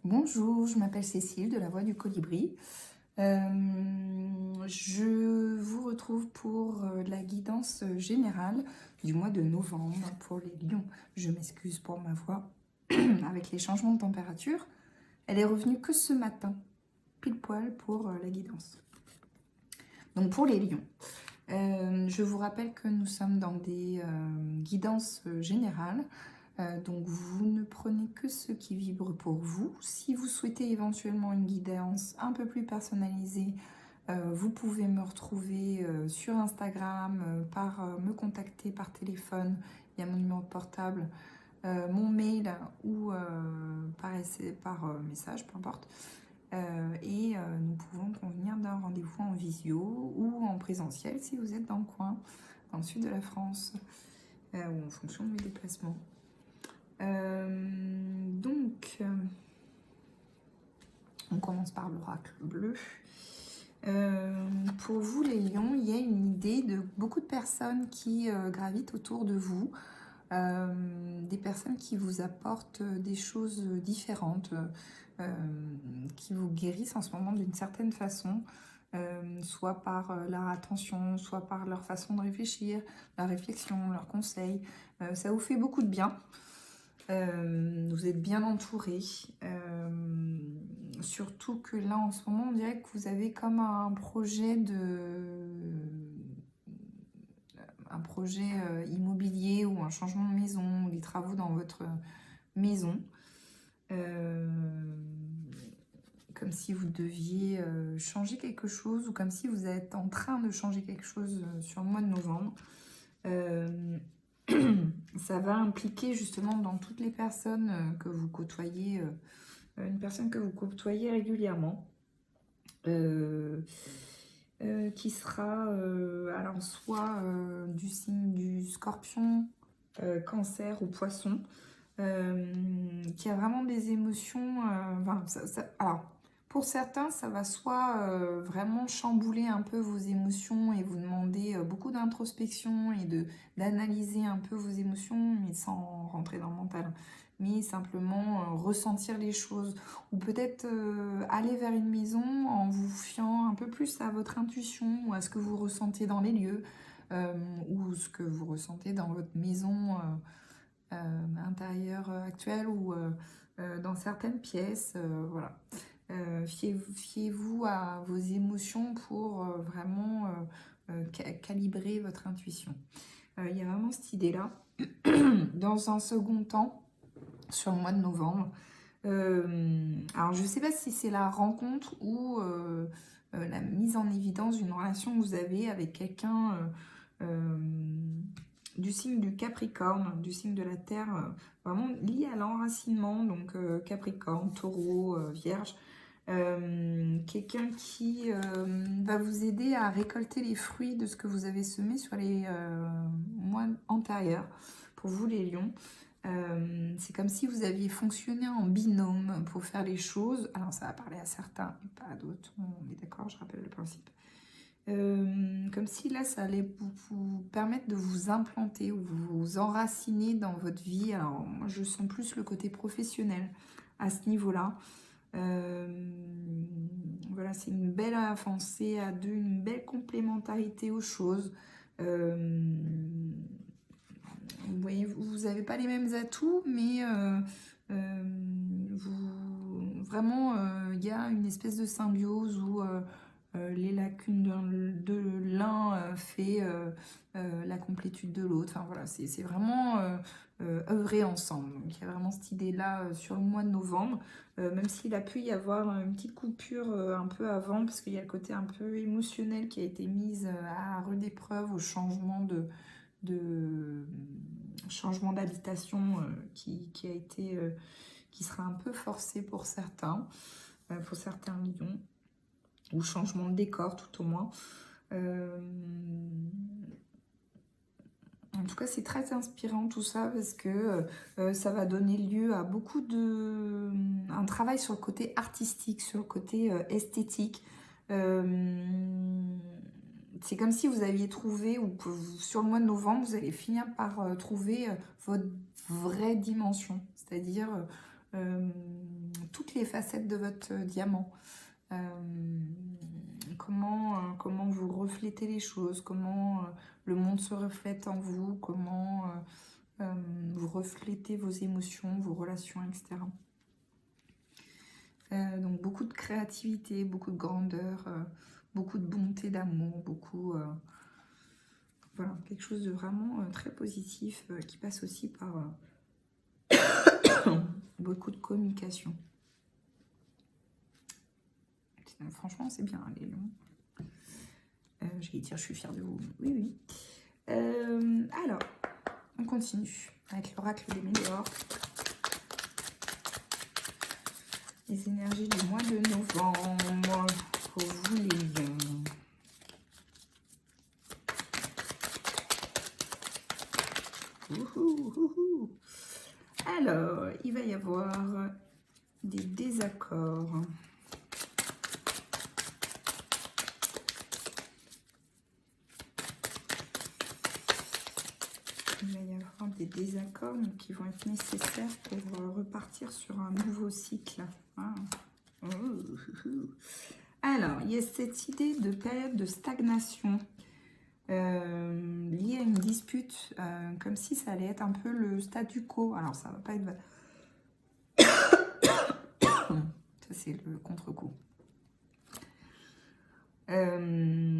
Bonjour, je m'appelle Cécile de la Voix du Colibri. Je vous retrouve pour la guidance générale du mois de novembre pour les lions. Je m'excuse pour ma voix avec les changements de température. Elle est revenue que ce matin, pile poil pour la guidance. Donc pour les lions, je vous rappelle que nous sommes dans des guidances générales. Donc vous ne prenez que ce qui vibre pour vous. Si vous souhaitez éventuellement une guidance un peu plus personnalisée, vous pouvez me retrouver sur Instagram, me contacter par téléphone, il y a mon numéro de portable, mon mail ou par message, peu importe. Nous pouvons convenir d'un rendez-vous en visio ou en présentiel si vous êtes dans le coin, dans le sud de la France, ou en fonction de mes déplacements. On commence par l'oracle bleu. Pour vous les lions, il y a une idée de beaucoup de personnes qui gravitent autour de vous, des personnes qui vous apportent des choses différentes, qui vous guérissent en ce moment d'une certaine façon, soit par leur attention, soit par leur façon de réfléchir, leur réflexion, leurs conseils. Ça vous fait beaucoup de bien. Vous êtes bien entouré, surtout que là en ce moment on dirait que vous avez comme un projet immobilier ou un changement de maison, ou des travaux dans votre maison, comme si vous deviez changer quelque chose ou comme si vous êtes en train de changer quelque chose sur le mois de novembre. Ça va impliquer justement dans toutes les personnes que vous côtoyez, une personne que vous côtoyez régulièrement, qui sera alors soit du signe du scorpion, cancer ou poisson, qui a vraiment des émotions. Alors, pour certains, ça va soit vraiment chambouler un peu vos émotions et vous demander beaucoup d'introspection et d'analyser un peu vos émotions, mais sans rentrer dans le mental, mais simplement ressentir les choses. Ou peut-être aller vers une maison en vous fiant un peu plus à votre intuition ou à ce que vous ressentez dans les lieux, ou ce que vous ressentez dans votre maison intérieure actuelle ou dans certaines pièces. Voilà. Fiez-vous à vos émotions pour vraiment calibrer votre intuition. Il y a vraiment cette idée-là. Dans un second temps, sur le mois de novembre, alors je ne sais pas si c'est la rencontre ou la mise en évidence d'une relation que vous avez avec quelqu'un du signe du Capricorne, du signe de la Terre, vraiment lié à l'enracinement, donc Capricorne, Taureau, Vierge. Quelqu'un qui va vous aider à récolter les fruits de ce que vous avez semé sur les mois antérieurs. Pour vous les lions, c'est comme si vous aviez fonctionné en binôme pour faire les choses. Alors ça va parler à certains et pas à d'autres, on est d'accord, je rappelle le principe. Comme si là ça allait vous permettre de vous implanter ou vous enraciner dans votre vie. Alors moi je sens plus le côté professionnel à ce niveau-là. Voilà, c'est une belle avancée à deux, une belle complémentarité aux choses. Vous voyez, vous n'avez pas les mêmes atouts, mais vraiment, il y a une espèce de symbiose où les lacunes de l'un fait la complétude de l'autre. Enfin voilà, c'est vraiment œuvrer ensemble. Donc il y a vraiment cette idée-là sur le mois de novembre, même s'il a pu y avoir une petite coupure un peu avant, parce qu'il y a le côté un peu émotionnel qui a été mise à rude épreuve au changement changement d'habitation qui a été qui sera un peu forcé pour certains lions, ou changement de décor tout au moins. En tout cas, c'est très inspirant tout ça parce que ça va donner lieu à beaucoup un travail sur le côté artistique, sur le côté esthétique. C'est comme si vous aviez trouvé, ou que sur le mois de novembre, vous allez finir par trouver votre vraie dimension, c'est-à-dire toutes les facettes de votre diamant. Comment vous reflétez les choses, comment le monde se reflète en vous, comment vous reflétez vos émotions, vos relations, etc. Donc beaucoup de créativité, beaucoup de grandeur, beaucoup de bonté d'amour, beaucoup... voilà, quelque chose de vraiment très positif qui passe aussi par beaucoup de communication. Franchement, c'est bien, les lions. J'allais dire, je suis fière de vous. Oui, oui. Alors, on continue avec l'oracle des Météores. Les énergies du mois de novembre pour vous, les lions. Alors, il va y avoir des désaccords. Il va y avoir des désaccords qui vont être nécessaires pour repartir sur un nouveau cycle. Ah. Alors, il y a cette idée de période de stagnation liée à une dispute, comme si ça allait être un peu le statu quo. Alors, ça va pas être... ça, c'est le contre-coup.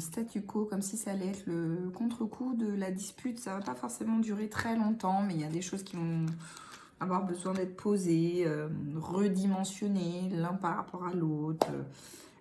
Statu quo, comme si ça allait être le contre-coup de la dispute. Ça va pas forcément durer très longtemps, mais il y a des choses qui vont avoir besoin d'être posées, redimensionnées l'un par rapport à l'autre.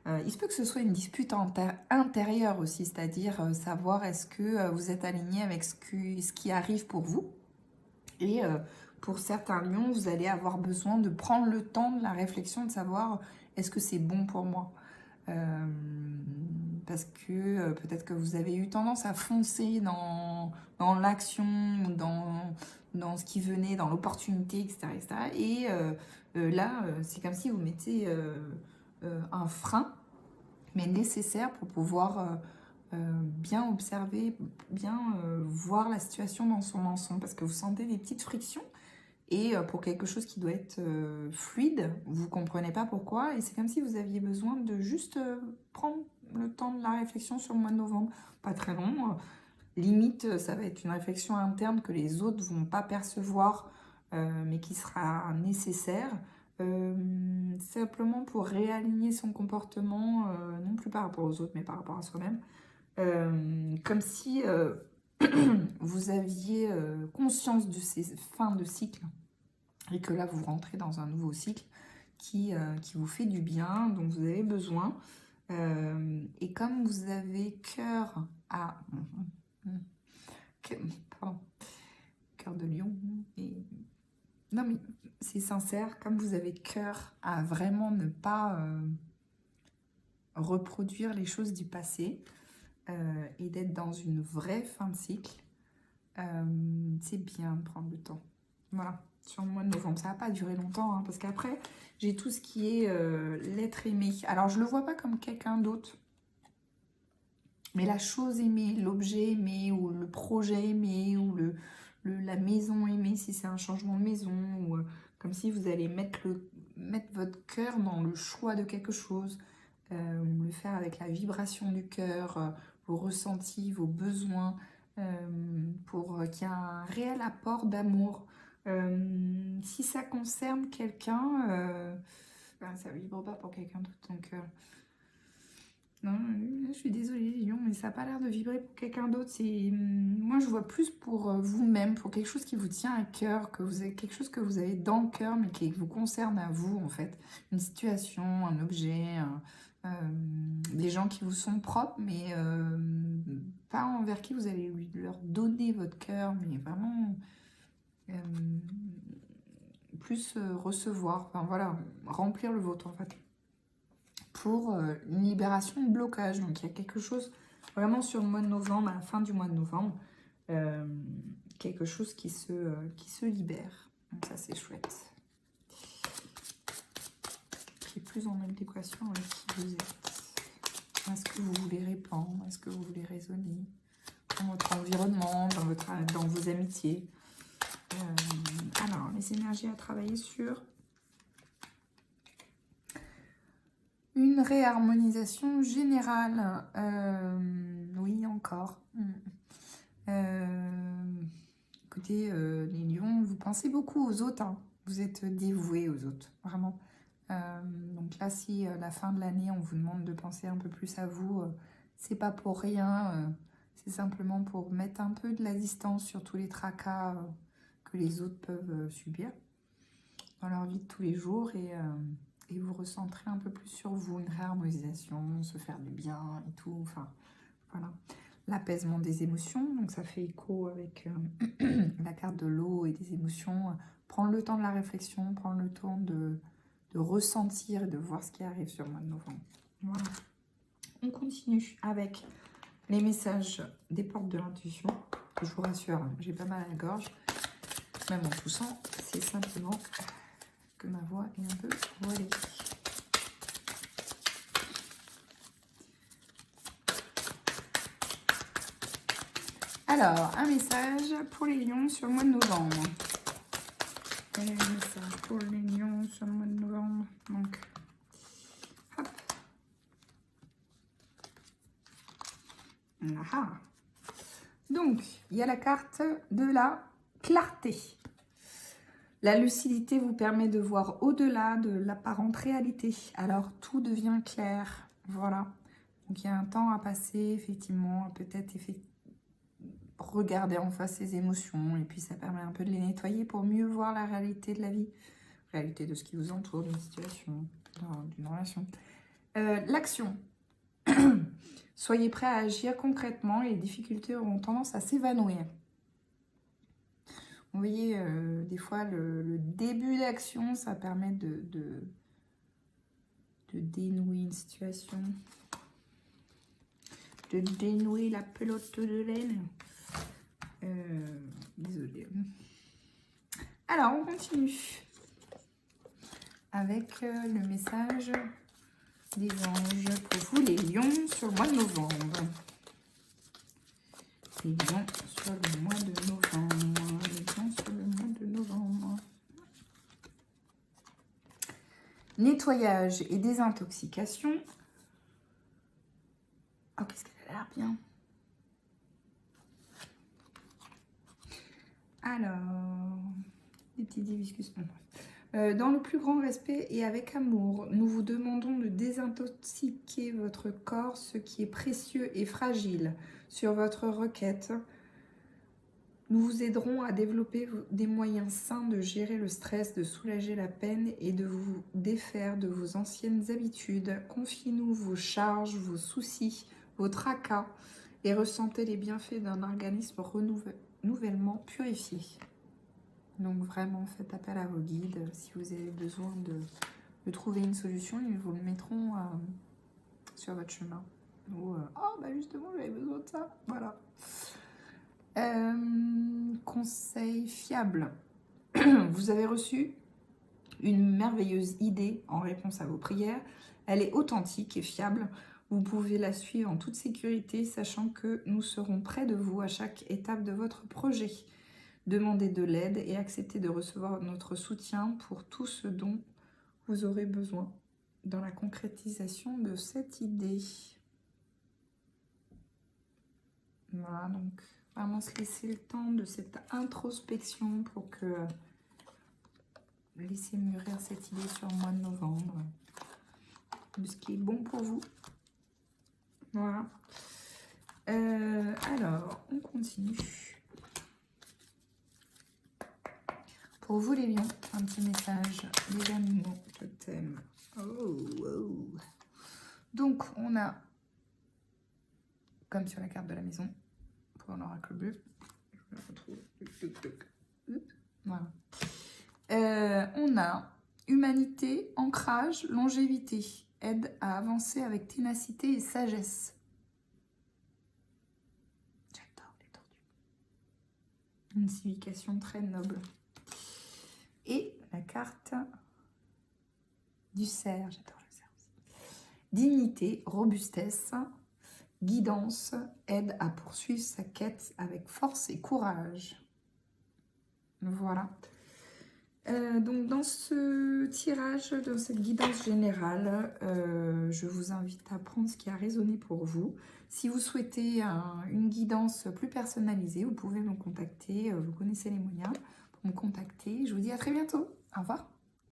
Il se peut que ce soit une dispute intérieure aussi, c'est-à-dire savoir est-ce que vous êtes aligné avec ce qui arrive pour vous. Et pour certains lions, vous allez avoir besoin de prendre le temps de la réflexion, de savoir est-ce que c'est bon pour moi. Parce que peut-être que vous avez eu tendance à foncer dans l'action, dans ce qui venait, dans l'opportunité, etc., etc. Et là, c'est comme si vous mettez un frein, mais nécessaire pour pouvoir bien observer, bien voir la situation dans son ensemble, parce que vous sentez des petites frictions. Et pour quelque chose qui doit être fluide, vous ne comprenez pas pourquoi. Et c'est comme si vous aviez besoin de juste prendre le temps de la réflexion sur le mois de novembre. Pas très long. Limite, ça va être une réflexion interne que les autres ne vont pas percevoir, mais qui sera nécessaire. Simplement pour réaligner son comportement, non plus par rapport aux autres, mais par rapport à soi-même. Comme si vous aviez conscience de ces fins de cycle et que là vous rentrez dans un nouveau cycle qui vous fait du bien, dont vous avez besoin. Et comme vous avez cœur à... Pardon. Cœur de lion. Et... Non mais c'est sincère, comme vous avez cœur à vraiment ne pas reproduire les choses du passé et d'être dans une vraie fin de cycle, c'est bien de prendre le temps. Voilà, sur le mois de novembre, ça va pas durer longtemps, hein, parce qu'après, j'ai tout ce qui est l'être aimé. Alors, je le vois pas comme quelqu'un d'autre, mais la chose aimée, l'objet aimé, ou le projet aimé, ou la maison aimée, si c'est un changement de maison, ou comme si vous allez mettre votre cœur dans le choix de quelque chose, le faire avec la vibration du cœur, vos ressentis, vos besoins, pour qu'il y ait un réel apport d'amour. Si ça concerne quelqu'un, ça vibre pas pour quelqu'un d'autre, donc non, je suis désolée les lions, mais ça n'a pas l'air de vibrer pour quelqu'un d'autre. Moi je vois plus pour vous-même, pour quelque chose qui vous tient à cœur, que vous avez quelque chose que vous avez dans le cœur, mais qui vous concerne à vous en fait. Une situation, un objet, des gens qui vous sont propres, mais pas envers qui vous allez leur donner votre cœur, mais vraiment plus recevoir, enfin voilà, remplir le vôtre en fait. Pour une libération de blocage. Donc il y a quelque chose vraiment sur le mois de novembre, à la fin du mois de novembre, quelque chose qui se libère. Donc ça c'est chouette. Qui est plus en adéquation avec qui vous êtes. Est-ce que vous voulez répandre? Est-ce que vous voulez raisonner dans votre environnement, dans vos amitiés? Alors, les énergies à travailler sur Une réharmonisation générale. Oui, encore. Écoutez, les lions, vous pensez beaucoup aux autres. Hein. Vous êtes dévoués aux autres, vraiment. Donc là, si la fin de l'année, on vous demande de penser un peu plus à vous, c'est pas pour rien. C'est simplement pour mettre un peu de la distance sur tous les tracas que les autres peuvent subir dans leur vie de tous les jours et vous recentrer un peu plus sur vous, une réharmonisation, se faire du bien et tout. Enfin, voilà. L'apaisement des émotions, donc ça fait écho avec la carte de l'eau et des émotions. Prendre le temps de la réflexion, prendre le temps de ressentir et de voir ce qui arrive sur le mois de novembre. Voilà. On continue avec les messages des portes de l'intuition. Je vous rassure, j'ai pas mal à la gorge. Même en toussant, c'est simplement que ma voix est un peu voilée. Alors, un message pour les lions sur le mois de novembre. Quel est le message pour les lions sur le mois de novembre? Donc, hop. Ah. Donc, il y a la carte de la clarté. La lucidité vous permet de voir au-delà de l'apparente réalité. Alors, tout devient clair. Voilà. Donc, il y a un temps à passer, effectivement, peut-être regarder en face ses émotions. Et puis, ça permet un peu de les nettoyer pour mieux voir la réalité de la vie. Réalité de ce qui vous entoure, d'une situation, d'une relation. L'action. Soyez prêts à agir concrètement et les difficultés auront tendance à s'évanouir. Vous voyez, des fois, le début d'action, ça permet de dénouer une situation, de dénouer la pelote de laine. Désolée. Alors, on continue avec le message des anges pour vous, les lions, sur le mois de novembre. Les lions sur le mois de novembre. Les lions sur le mois de novembre. Nettoyage et désintoxication. Oh, qu'est-ce qu'elle a l'air bien. Alors, des petits hibiscus. Dans le plus grand respect et avec amour, nous vous demandons de désintoxiquer votre corps, ce qui est précieux et fragile. Sur votre requête, nous vous aiderons à développer des moyens sains de gérer le stress, de soulager la peine et de vous défaire de vos anciennes habitudes. Confiez-nous vos charges, vos soucis, vos tracas et ressentez les bienfaits d'un organisme nouvellement purifié. Donc vraiment, faites appel à vos guides. Si vous avez besoin de trouver une solution, ils vous le mettront sur votre chemin. Ou, oh, bah justement, j'avais besoin de ça. Voilà. Conseil fiable. Vous avez reçu une merveilleuse idée en réponse à vos prières. Elle est authentique et fiable. Vous pouvez la suivre en toute sécurité, sachant que nous serons près de vous à chaque étape de votre projet. Demandez de l'aide et acceptez de recevoir notre soutien pour tout ce dont vous aurez besoin dans la concrétisation de cette idée. Voilà, donc vraiment se laisser le temps de cette introspection pour que laissez mûrir cette idée sur le mois de novembre, de ce qui est bon pour vous. Voilà. Alors, on continue. Pour vous les lions, un petit message des animaux totems. Oh. Donc on a, comme sur la carte de la maison, pour l'oracle bleu, je la retrouve. Voilà. On a humanité, ancrage, longévité, aide à avancer avec ténacité et sagesse. J'adore les tortues. Une signification très noble. Et la carte du cerf, j'adore le cerf aussi. Dignité, robustesse, guidance, aide à poursuivre sa quête avec force et courage. Voilà. Donc dans ce tirage, dans cette guidance générale, je vous invite à prendre ce qui a résonné pour vous. Si vous souhaitez une guidance plus personnalisée, vous pouvez me contacter, vous connaissez les moyens pour me contacter. Je vous dis à très bientôt. Au revoir.